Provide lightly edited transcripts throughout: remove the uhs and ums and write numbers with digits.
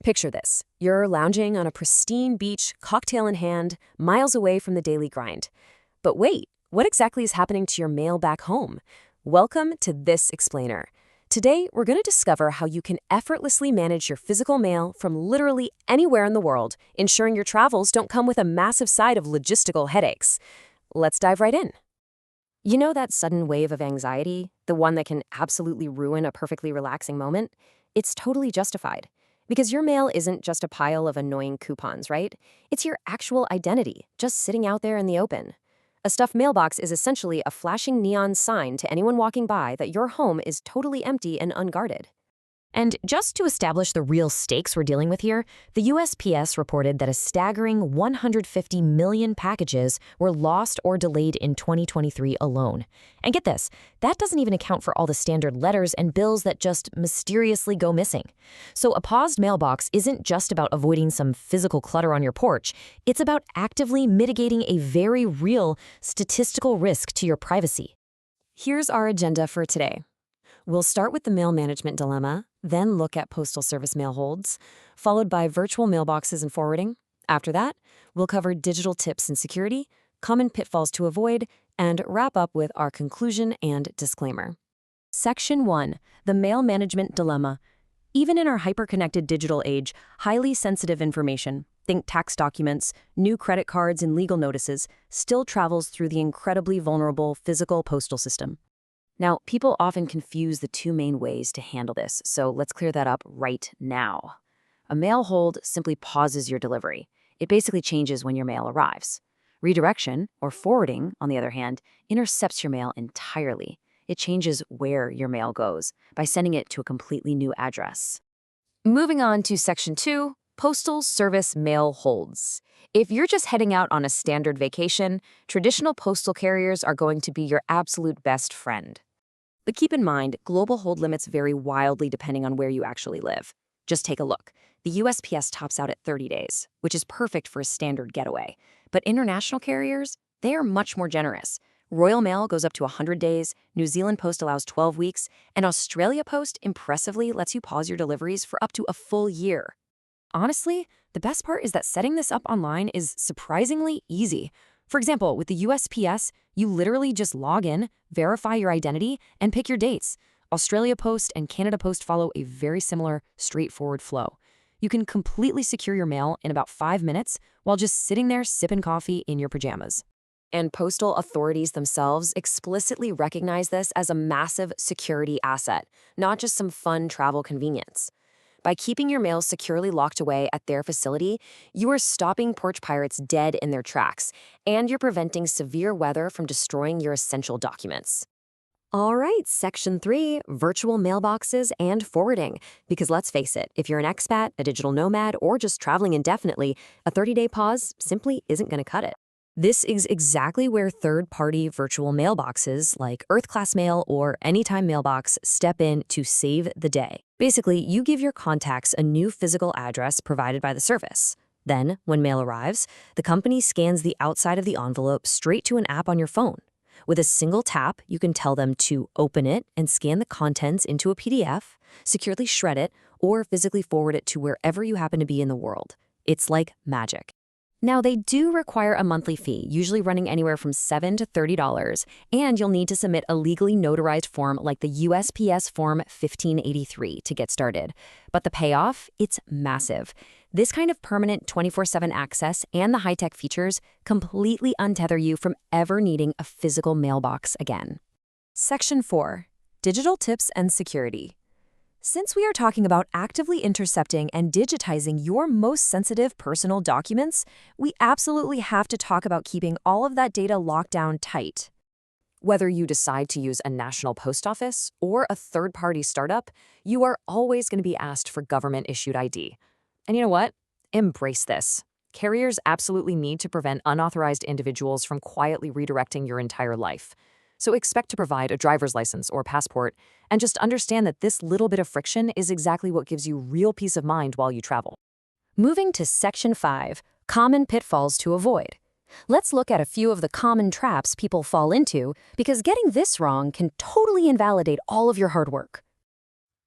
Picture this. You're lounging on a pristine beach, cocktail in hand, miles away from the daily grind. But wait, what exactly is happening to your mail back home? Welcome to This Explainer. Today, we're going to discover how you can effortlessly manage your physical mail from literally anywhere in the world, ensuring your travels don't come with a massive side of logistical headaches. Let's dive right in. You know that sudden wave of anxiety, the one that can absolutely ruin a perfectly relaxing moment? It's totally justified. Because your mail isn't just a pile of annoying coupons, right? It's your actual identity, just sitting out there in the open. A stuffed mailbox is essentially a flashing neon sign to anyone walking by that your home is totally empty and unguarded. And just to establish the real stakes we're dealing with here, the USPS reported that a staggering 150 million packages were lost or delayed in 2023 alone. And get this, that doesn't even account for all the standard letters and bills that just mysteriously go missing. So a paused mailbox isn't just about avoiding some physical clutter on your porch. It's about actively mitigating a very real statistical risk to your privacy. Here's our agenda for today. We'll start with the mail management dilemma, then look at postal service mail holds, followed by virtual mailboxes and forwarding. After that, we'll cover digital tips and security, common pitfalls to avoid, and wrap up with our conclusion and disclaimer. Section 1. The Mail Management Dilemma. Even in our hyper-connected digital age, highly sensitive information, think tax documents, new credit cards, and legal notices, still travels through the incredibly vulnerable physical postal system. Now, people often confuse the two main ways to handle this, so let's clear that up right now. A mail hold simply pauses your delivery. It basically changes when your mail arrives. Redirection, or forwarding, on the other hand, intercepts your mail entirely. It changes where your mail goes by sending it to a completely new address. Moving on to Section 2, Postal Service Mail Holds. If you're just heading out on a standard vacation, traditional postal carriers are going to be your absolute best friend. But keep in mind, global hold limits vary wildly depending on where you actually live. Just take a look. The USPS tops out at 30 days, which is perfect for a standard getaway. But international carriers, they are much more generous. Royal Mail goes up to 100 days, New Zealand Post allows 12 weeks, and Australia Post impressively lets you pause your deliveries for up to a full year. Honestly, the best part is that setting this up online is surprisingly easy. For example, with the USPS, you literally just log in, verify your identity, and pick your dates. Australia Post and Canada Post follow a very similar, straightforward flow. You can completely secure your mail in about 5 minutes while just sitting there sipping coffee in your pajamas. And postal authorities themselves explicitly recognize this as a massive security asset, not just some fun travel convenience. By keeping your mail securely locked away at their facility, you are stopping porch pirates dead in their tracks, and you're preventing severe weather from destroying your essential documents. All right, Section 3, virtual mailboxes and forwarding. Because let's face it, if you're an expat, a digital nomad, or just traveling indefinitely, a 30-day pause simply isn't going to cut it. This is exactly where third-party virtual mailboxes like Earth-class Mail or Anytime Mailbox step in to save the day. Basically, you give your contacts a new physical address provided by the service. Then, when mail arrives, the company scans the outside of the envelope straight to an app on your phone. With a single tap, you can tell them to open it and scan the contents into a PDF, securely shred it, or physically forward it to wherever you happen to be in the world. It's like magic. Now, they do require a monthly fee, usually running anywhere from $7 to $30, and you'll need to submit a legally notarized form like the USPS Form 1583 to get started. But the payoff? It's massive. This kind of permanent 24/7 access and the high-tech features completely untether you from ever needing a physical mailbox again. Section 4. Digital Tips and Security. Since we are talking about actively intercepting and digitizing your most sensitive personal documents, we absolutely have to talk about keeping all of that data locked down tight. Whether you decide to use a national post office or a third-party startup, you are always going to be asked for government-issued ID. And you know what? Embrace this. Carriers absolutely need to prevent unauthorized individuals from quietly redirecting your entire life. So expect to provide a driver's license or passport, and just understand that this little bit of friction is exactly what gives you real peace of mind while you travel. Moving to Section 5, Common Pitfalls to Avoid. Let's look at a few of the common traps people fall into, because getting this wrong can totally invalidate all of your hard work.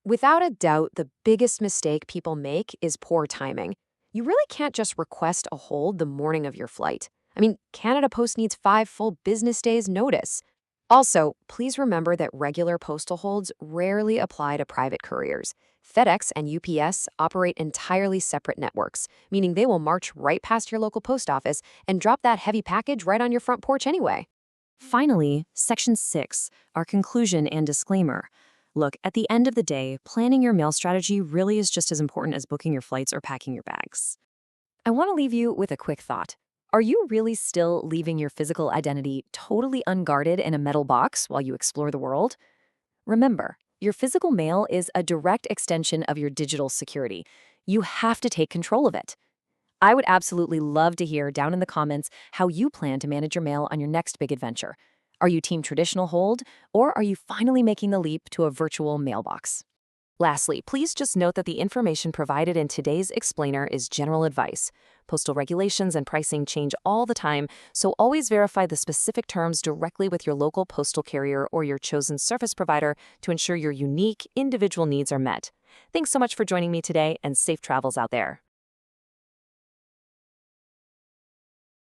Without a doubt, the biggest mistake people make is poor timing. You really can't just request a hold the morning of your flight. Canada Post needs 5 full business days' notice. Also, please remember that regular postal holds rarely apply to private couriers. FedEx and UPS operate entirely separate networks, meaning they will march right past your local post office and drop that heavy package right on your front porch anyway. Finally, Section 6, our conclusion and disclaimer. Look, at the end of the day, planning your mail strategy really is just as important as booking your flights or packing your bags. I want to leave you with a quick thought. Are you really still leaving your physical identity totally unguarded in a metal box while you explore the world? Remember, your physical mail is a direct extension of your digital security. You have to take control of it. I would absolutely love to hear down in the comments how you plan to manage your mail on your next big adventure. Are you team traditional hold, or are you finally making the leap to a virtual mailbox? Lastly, please just note that the information provided in today's explainer is general advice. Postal regulations and pricing change all the time, so always verify the specific terms directly with your local postal carrier or your chosen service provider to ensure your unique, individual needs are met. Thanks so much for joining me today, and safe travels out there.